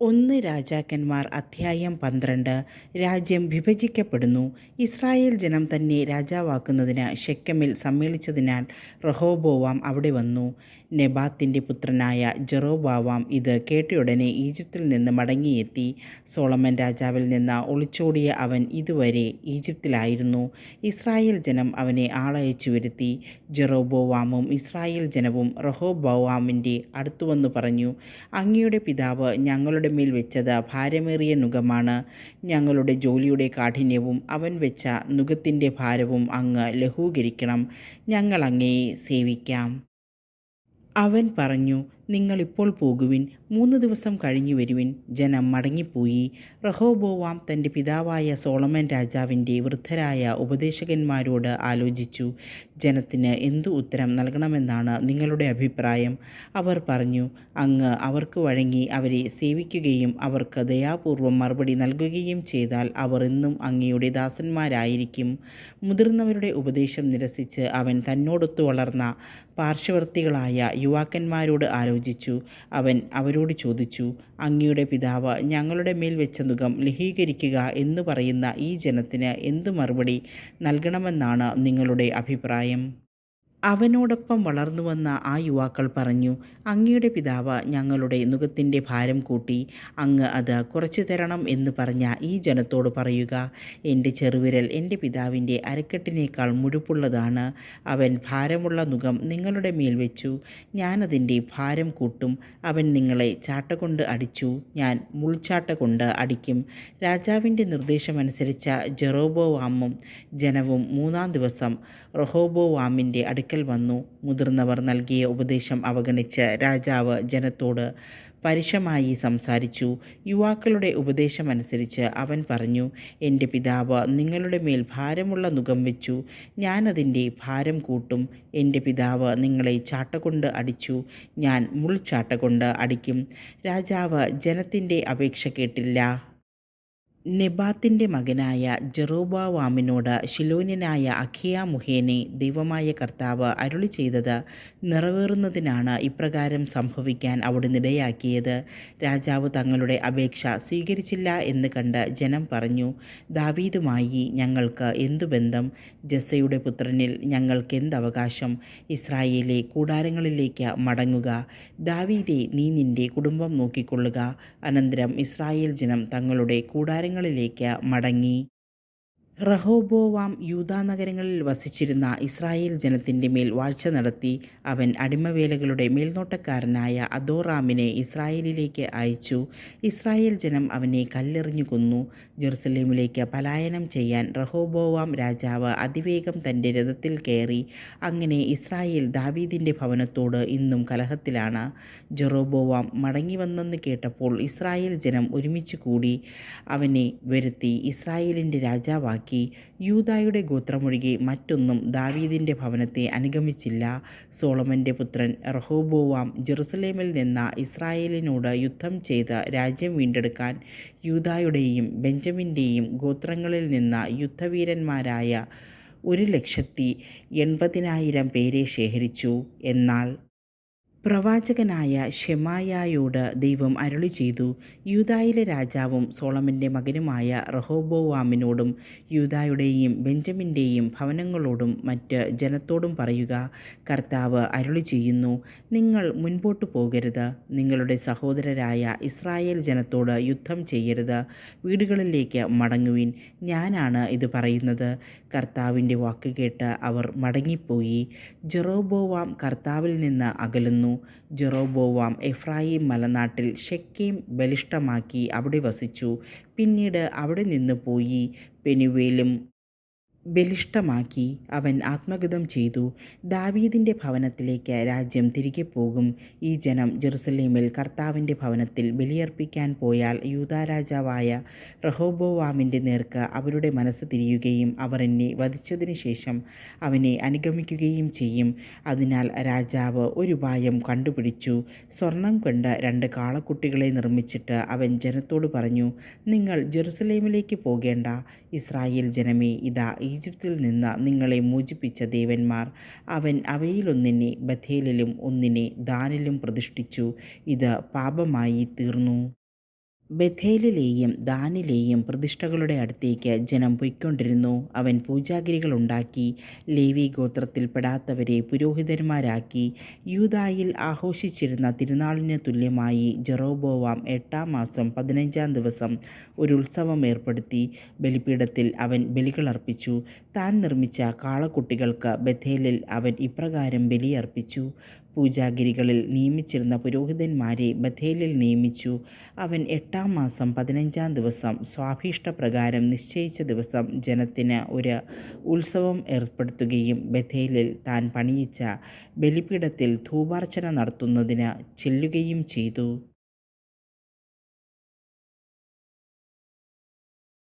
ഒന്ന് രാജാക്കന്മാർ അധ്യായം 12. രാജ്യം വിഭജിക്കപ്പെടുന്നു. ഇസ്രായേൽ ജനം തന്നെ രാജാവാക്കുന്നതിന് ശെക്കെമിൽ സമ്മേളിച്ചതിനാൽ റഹോബോവാം അവിടെ വന്നു. നെബാത്തിൻ്റെ പുത്രനായ ജെറൊബോവാം ഇത് കേട്ടയുടനെ ഈജിപ്തിൽ നിന്ന് മടങ്ങിയെത്തി. സോളമൻ രാജാവിൽ നിന്ന് ഒളിച്ചോടിയ അവൻ ഇതുവരെ ഈജിപ്തിലായിരുന്നു. ഇസ്രായേൽ ജനം അവനെ ആളയച്ചു വരുത്തി. ജെറൊബോവാമും ഇസ്രായേൽ ജനവും റഹോബോവാമിൻ്റെ അടുത്തുവന്നു പറഞ്ഞു, അങ്ങയുടെ പിതാവ് ഞങ്ങളുടെ മേൽ വെച്ചത് ഭാരമേറിയ നുകമാണ്. ഞങ്ങളുടെ ജോലിയുടെ കാഠിന്യവും അവൻ വെച്ച നുകത്തിൻ്റെ ഭാരവും അങ്ങ് ലഘൂകരിക്കണം. ഞങ്ങൾ അങ്ങയെ സേവിക്കാം. അവൻ പറഞ്ഞു, നിങ്ങളിപ്പോൾ പോകുവിൻ, 3 ദിവസം കഴിഞ്ഞു വരുവിൻ. ജനം മടങ്ങിപ്പോയി. റഹോബോവാം തൻ്റെ പിതാവായ സോളമൻ രാജാവിൻ്റെ വൃദ്ധരായ ഉപദേശകന്മാരോട് ആലോചിച്ചു, ജനത്തിന് എന്തു ഉത്തരം നൽകണമെന്നാണ് നിങ്ങളുടെ അഭിപ്രായം? അവർ പറഞ്ഞു, അങ്ങ് അവർക്ക് വഴങ്ങി അവരെ സേവിക്കുകയും അവർക്ക് ദയാപൂർവം മറുപടി നൽകുകയും ചെയ്താൽ അവർ എന്നും അങ്ങയുടെ ദാസന്മാരായിരിക്കും. മുതിർന്നവരുടെ ഉപദേശം നിരസിച്ച് അവൻ തന്നോടൊത്തു വളർന്ന പാർശ്വവർത്തികളായ യുവാക്കന്മാരോട് ആലോചിച്ചു. അവൻ അവരോട് ചോദിച്ചു, അങ്ങയുടെ പിതാവ് ഞങ്ങളുടെ മേൽ വെച്ച നുകം ലഘൂകരിക്കുക എന്ന് പറയുന്ന ഈ ജനത്തിന് എന്തു മറുപടി നൽകണമെന്നാണ് നിങ്ങളുടെ അഭിപ്രായം? അവനോടൊപ്പം വളർന്നുവന്ന ആ യുവാക്കൾ പറഞ്ഞു, അങ്ങയുടെ പിതാവ് ഞങ്ങളുടെ നുകത്തിൻ്റെ ഭാരം കൂട്ടി, അങ്ങ് അത് കുറച്ചു തരണം എന്ന് പറഞ്ഞ ഈ ജനത്തോട് പറയുക. എൻ്റെ ചെറുവിരൽ എൻ്റെ പിതാവിൻ്റെ അരക്കെട്ടിനേക്കാൾ മുഴുപ്പുള്ളതാണ്. അവൻ ഭാരമുള്ള നുകം നിങ്ങളുടെ മേൽ വെച്ചു, ഞാനതിൻ്റെ ഭാരം കൂട്ടും. അവൻ നിങ്ങളെ ചാട്ടകൊണ്ട് അടിച്ചു, ഞാൻ മുൾച്ചാട്ട കൊണ്ട് അടിക്കും. രാജാവിൻ്റെ നിർദ്ദേശമനുസരിച്ച ജെറൊബോവാമും ജനവും 3-ാം ദിവസം റഹോബോവാമിൻ്റെ അടുക്കൽ വന്നു. മുതിർന്നവർ നൽകിയ ഉപദേശം അവഗണിച്ച് രാജാവ് ജനത്തോട് പരുഷമായി സംസാരിച്ചു. യുവാക്കളുടെ ഉപദേശമനുസരിച്ച് അവൻ പറഞ്ഞു, എൻ്റെ പിതാവ് നിങ്ങളുടെ മേൽ ഭാരമുള്ള നുകം വെച്ചു, ഞാനതിൻ്റെ ഭാരം കൂട്ടും. എൻ്റെ പിതാവ് നിങ്ങളെ ചാട്ടകൊണ്ട് അടിച്ചു, ഞാൻ മുൾച്ചാട്ട കൊണ്ട് അടിക്കും. രാജാവ് ജനത്തിൻ്റെ അപേക്ഷ കേട്ടില്ല. നെബാത്തിൻ്റെ മകനായ ജെറൊബോവാമിനോട് ശിലോന്യനായ അഖീയ മുഖേന ദൈവമായ കർത്താവ് അരുളി ചെയ്തത് നിറവേറുന്നതിനാണ് ഇപ്രകാരം സംഭവിക്കാൻ അവിടുന്ന് ഇടയാക്കിയത്. രാജാവ് തങ്ങളുടെ അപേക്ഷ സ്വീകരിച്ചില്ല എന്ന് കണ്ട് ജനം പറഞ്ഞു, ദാവീദുമായി ഞങ്ങൾക്ക് എന്തു ബന്ധം? ജസ്സയുടെ പുത്രനിൽ ഞങ്ങൾക്ക് എന്തവകാശം? ഇസ്രായേലിലെ കൂടാരങ്ങളിലേക്ക് മടങ്ങുക. ദാവീദേ, നീ നിൻ്റെ കുടുംബം നോക്കിക്കൊള്ളുക. അനന്തരം ഇസ്രായേൽ ജനം തങ്ങളുടെ കൂടാരങ്ങളിലേക്ക് മടങ്ങി. റഹോബോവാം യൂദാനഗരങ്ങളിൽ വസിച്ചിരുന്ന ഇസ്രായേൽ ജനത്തിൻ്റെ മേൽ വാഴ്ച നടത്തി. അവൻ അടിമവേലകളുടെ മേൽനോട്ടക്കാരനായ അദോറാമിനെ ഇസ്രായേലിലേക്ക് അയച്ചു. ഇസ്രായേൽ ജനം അവനെ കല്ലെറിഞ്ഞു കൊന്നു. ജെറുസലേമിലേക്ക് പലായനം ചെയ്യാൻ റഹോബോവാം രാജാവ് അതിവേഗം തൻ്റെ രഥത്തിൽ കയറി. അങ്ങനെ ഇസ്രായേൽ ദാവീദിൻ്റെ ഭവനത്തോട് ഇന്നും കലഹത്തിലാണ്. ജെറൊബോവാം മടങ്ങിവന്നെന്ന് കേട്ടപ്പോൾ ഇസ്രായേൽ ജനം ഒരുമിച്ച് കൂടി അവനെ വരുത്തി ഇസ്രായേലിൻ്റെ രാജാവാക്കി. യൂദായുടെ ഗോത്രമൊഴികെ മറ്റൊന്നും ദാവീദിൻ്റെ ഭവനത്തെ അനുഗമിച്ചില്ല. സോളമൻ്റെ പുത്രൻ റഹോബോവാം ജെറുസലേമിൽ നിന്ന് ഇസ്രായേലിനോട് യുദ്ധം ചെയ്ത് രാജ്യം വീണ്ടെടുക്കാൻ യൂദായുടെയും ബെഞ്ചമിൻ്റെയും ഗോത്രങ്ങളിൽ നിന്ന് യുദ്ധവീരന്മാരായ 1,80,000 പേരെ ശേഖരിച്ചു. എന്നാൽ പ്രവാചകനായ ശെമായായോട് ദൈവം അരുളി ചെയ്തു, യൂദായിലെ രാജാവും സോളമൻ്റെ മകനുമായ റഹോബോവാമിനോടും യൂദായുടെയും ബെഞ്ചമിൻ്റെയും ഭവനങ്ങളോടും മറ്റ് ജനത്തോടും പറയുക, കർത്താവ് അരുളി ചെയ്യുന്നു, നിങ്ങൾ മുൻപോട്ട് പോകരുത്. നിങ്ങളുടെ സഹോദരരായ ഇസ്രായേൽ ജനത്തോട് യുദ്ധം ചെയ്യരുത്. വീടുകളിലേക്ക് മടങ്ങുവിൻ. ഞാനാണ് ഇത് പറയുന്നത്. കർത്താവിൻ്റെ വാക്ക് കേട്ട് അവർ മടങ്ങിപ്പോയി. ജെറൊബോവാം കർത്താവിൽ നിന്ന് അകലുന്നു. ജെറൊബോവാം എഫ്രായീം മലനാട്ടിൽ ശെക്കേം ബലിഷ്ഠമാക്കി അവിടെ വസിച്ചു. പിന്നീട് അവിടെ നിന്ന് പോയി പെനുവേലും ബലിഷ്ഠമാക്കി. അവൻ ആത്മഗതം ചെയ്തു. ദാവീദിൻ്റെ ഭവനത്തിലേക്ക് രാജ്യം തിരികെ പോകും. ഈ ജനം ജെറുസലേമിൽ കർത്താവിൻ്റെ ഭവനത്തിൽ ബലിയർപ്പിക്കാൻ പോയാൽ യൂദാ രാജാവായ റഹോബോവാമിൻ്റെ നേർക്ക് അവരുടെ മനസ്സ് തിരിയുകയും അവർ എന്നെ വധിച്ചതിന് ശേഷം അവനെ അനുഗമിക്കുകയും ചെയ്യും. അതിനാൽ രാജാവ് ഒരു ഉപായം കണ്ടുപിടിച്ചു. സ്വർണം കൊണ്ട് 2 കാളക്കുട്ടികളെ നിർമ്മിച്ചിട്ട് അവൻ ജനത്തോട് പറഞ്ഞു, നിങ്ങൾ ജെറുസലേമിലേക്ക് പോകേണ്ട. ഇസ്രായേൽ ജനമേ, ഇതാ ഈജിപ്തിൽ നിന്ന് നിങ്ങളെ മോചിപ്പിച്ച ദേവന്മാർ. അവൻ അവയിലൊന്നിനെ ബഥേലിലും ഒന്നിനെ ദാനിലും പ്രതിഷ്ഠിച്ചു. ഇത് പാപമായി തീർന്നു. ബഥേലിലെയും ദാനിലെയും പ്രതിഷ്ഠകളുടെ അടുത്തേക്ക് ജനം പൊയ്ക്കൊണ്ടിരുന്നു. അവൻ പൂജാഗിരികളുണ്ടാക്കി ലേവി ഗോത്രത്തിൽപ്പെടാത്തവരെ പുരോഹിതന്മാരാക്കി. യൂദായിൽ ആഘോഷിച്ചിരുന്ന തിരുനാളിന് തുല്യമായി ജെറൊബോവാം 8-ാം മാസം 15-ാം ദിവസം ഒരു ഉത്സവം ഏർപ്പെടുത്തി. ബലിപീഠത്തിൽ അവൻ ബലികളർപ്പിച്ചു. താൻ നിർമ്മിച്ച കാളക്കുട്ടികൾക്ക് ബഥേലിൽ അവൻ ഇപ്രകാരം ബലിയർപ്പിച്ചു. പൂജാഗിരികളിൽ നിയമിച്ചിരുന്ന പുരോഹിതന്മാരെ ബഥേലിൽ നിയമിച്ചു. അവൻ 8-ാം മാസം 15-ാം ദിവസം സ്വാഭീഷ്ടപ്രകാരം നിശ്ചയിച്ച ദിവസം ജനത്തിന് ഒരു ഉത്സവം ഏർപ്പെടുത്തുകയും ബഥേലിൽ താൻ പണിയിച്ച ബലിപീഠത്തിൽ ധൂപാർച്ചന നടത്തുന്നതിന് ചെല്ലുകയും ചെയ്തു.